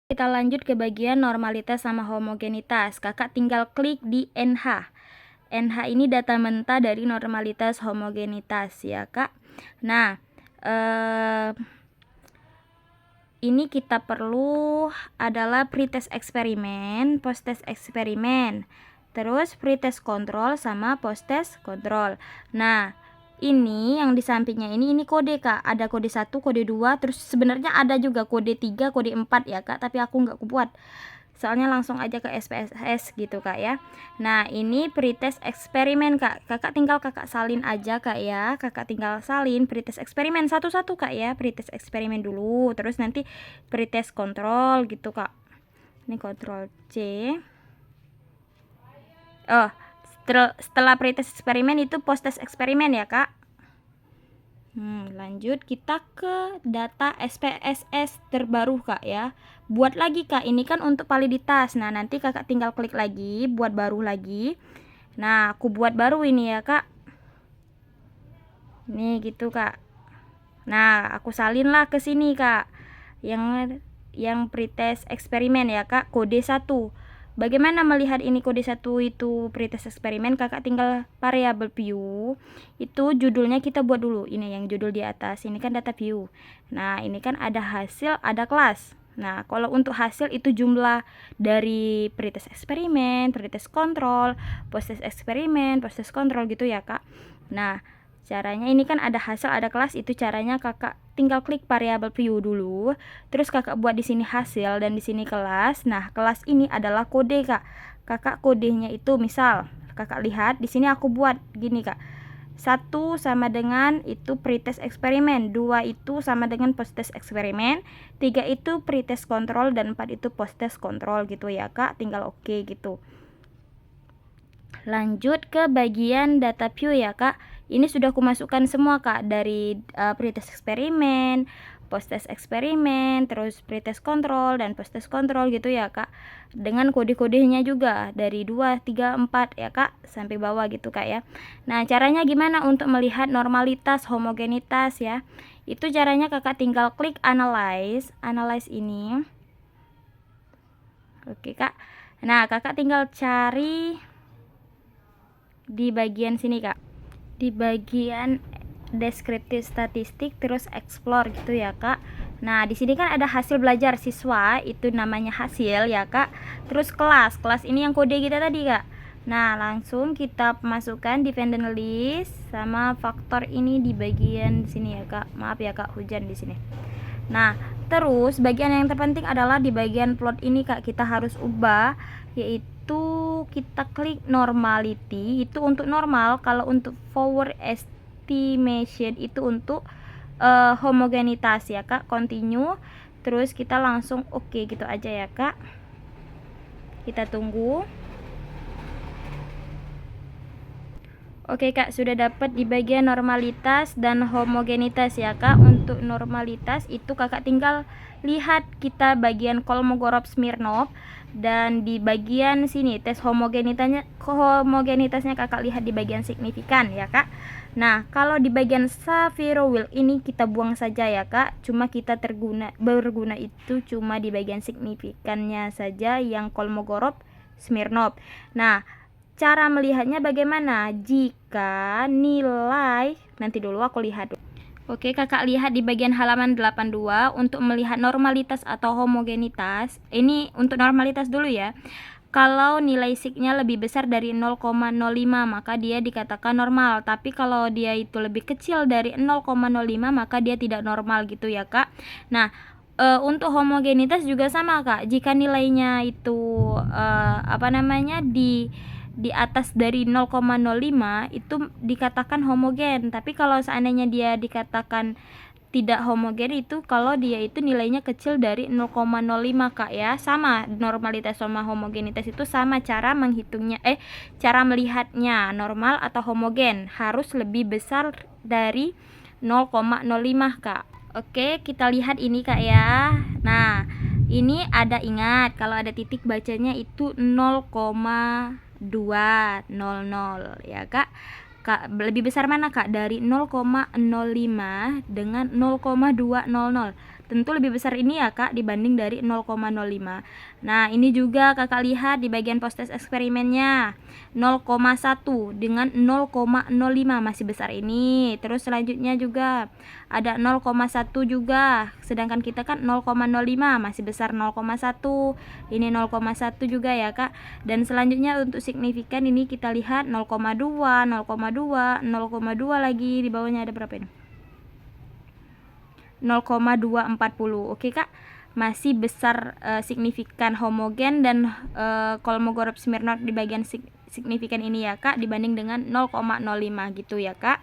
Kita lanjut ke bagian normalitas sama homogenitas. Kakak tinggal klik di NH. NH ini data mentah dari normalitas homogenitas ya kak. Nah, ini kita perlu adalah pretest eksperimen, post-test eksperimen, terus pretest kontrol sama post-test kontrol. Nah, ini yang di sampingnya ini kode kak, ada kode 1, kode 2, terus sebenarnya ada juga kode 3, kode 4 ya kak, tapi aku nggak buat soalnya langsung aja ke SPSS gitu kak ya. Nah ini pretest eksperimen kak, kakak tinggal kakak salin aja kak ya, kakak tinggal salin pretest eksperimen satu-satu kak ya, pretest eksperimen dulu, terus nanti pretest kontrol gitu kak. Ini kontrol C. Oh, setelah pretest eksperimen itu post test eksperimen ya kak. Lanjut kita ke data SPSS terbaru kak ya. Buat lagi kak, ini kan untuk validitas. Nah nanti kakak tinggal klik lagi, buat baru lagi. Nah aku buat baru ini ya kak. Nih gitu kak. Nah aku salin lah ke sini kak. Yang pretest eksperimen ya kak, kode 1. Bagaimana melihat ini kode 1 itu pretest eksperimen? Kakak tinggal variabel view. Itu judulnya kita buat dulu. Ini yang judul di atas. Ini kan data view. Nah, ini kan ada hasil, ada kelas. Nah, kalau untuk hasil itu jumlah dari pretest eksperimen, pretest kontrol, post test eksperimen, post test kontrol gitu ya, Kak. Nah, caranya ini kan ada hasil, ada kelas, itu caranya kakak tinggal klik variabel view dulu, terus kakak buat di sini hasil dan di sini kelas. Nah, kelas ini adalah kode kak. Kakak kodenya itu misal kakak lihat di sini aku buat gini kak. 1 sama dengan itu pretest eksperimen, 2 itu sama dengan post test eksperimen, 3 itu pretest kontrol, dan 4 itu post test kontrol gitu ya kak. Tinggal oke gitu. Lanjut ke bagian data view ya kak. Ini sudah aku masukkan semua kak, dari pretest eksperimen, post test eksperimen, terus pretest kontrol dan post test kontrol gitu ya kak. Dengan kode-kodenya juga dari 2, 3, 4 ya kak, sampai bawah gitu kak ya. Nah caranya gimana untuk melihat normalitas, homogenitas ya. Itu caranya kakak tinggal klik analyze ini. Oke kak. Nah kakak tinggal cari di bagian sini kak, di bagian deskriptif statistik, terus explore gitu ya kak. Nah di sini kan ada hasil belajar siswa, itu namanya hasil ya kak. Terus kelas ini yang kode kita tadi kak. Nah langsung kita masukkan dependent list sama faktor ini di bagian sini ya kak. Maaf ya kak, hujan di sini. Nah terus bagian yang terpenting adalah di bagian plot ini kak, kita harus ubah, yaitu kita klik normality itu untuk normal. Kalau untuk forward estimation itu untuk homogenitas ya kak. Continue, terus kita langsung oke gitu aja ya kak. Kita tunggu. Oke kak, sudah dapat di bagian normalitas dan homogenitas ya kak. Untuk normalitas itu kakak tinggal lihat kita bagian Kolmogorov-Smirnov, dan di bagian sini tes homogenitasnya kakak lihat di bagian signifikan ya kak. Nah kalau di bagian Shapiro-Wilk ini kita buang saja ya kak, cuma kita berguna itu cuma di bagian signifikannya saja yang Kolmogorov-Smirnov. Nah cara melihatnya bagaimana? Jika nilai, nanti dulu aku lihat. Oke, kakak lihat di bagian halaman 82 untuk melihat normalitas atau homogenitas. Ini untuk normalitas dulu ya. Kalau nilai signya lebih besar dari 0,05 maka dia dikatakan normal. Tapi kalau dia itu lebih kecil dari 0,05 maka dia tidak normal gitu ya kak. Nah untuk homogenitas juga sama kak. Jika nilainya itu di atas dari 0,05 itu dikatakan homogen. Tapi kalau seandainya dia dikatakan tidak homogen itu kalau dia itu nilainya kecil dari 0,05 kak ya. Sama, normalitas sama homogenitas itu sama cara menghitungnya, cara melihatnya, normal atau homogen harus lebih besar dari 0,05 kak. Oke, kita lihat ini kak ya. Nah ini ada, ingat kalau ada titik bacanya itu 0,200 ya kak. Lebih besar mana kak? Dari 0,05 dengan 0,200. tentu lebih besar ini ya Kak dibanding dari 0,05. Nah, ini juga Kakak lihat di bagian post test eksperimennya. 0,1 dengan 0,05 masih besar ini. Terus selanjutnya juga ada 0,1 juga. Sedangkan kita kan 0,05 masih besar 0,1. Ini 0,1 juga ya Kak. Dan selanjutnya untuk signifikan ini kita lihat 0,2, 0,2, 0,2 lagi di bawahnya ada berapa ini? 0,240. Oke Kak, masih besar signifikan homogen dan Kolmogorov Smirnov di bagian signifikan ini ya Kak dibanding dengan 0,05 gitu ya Kak.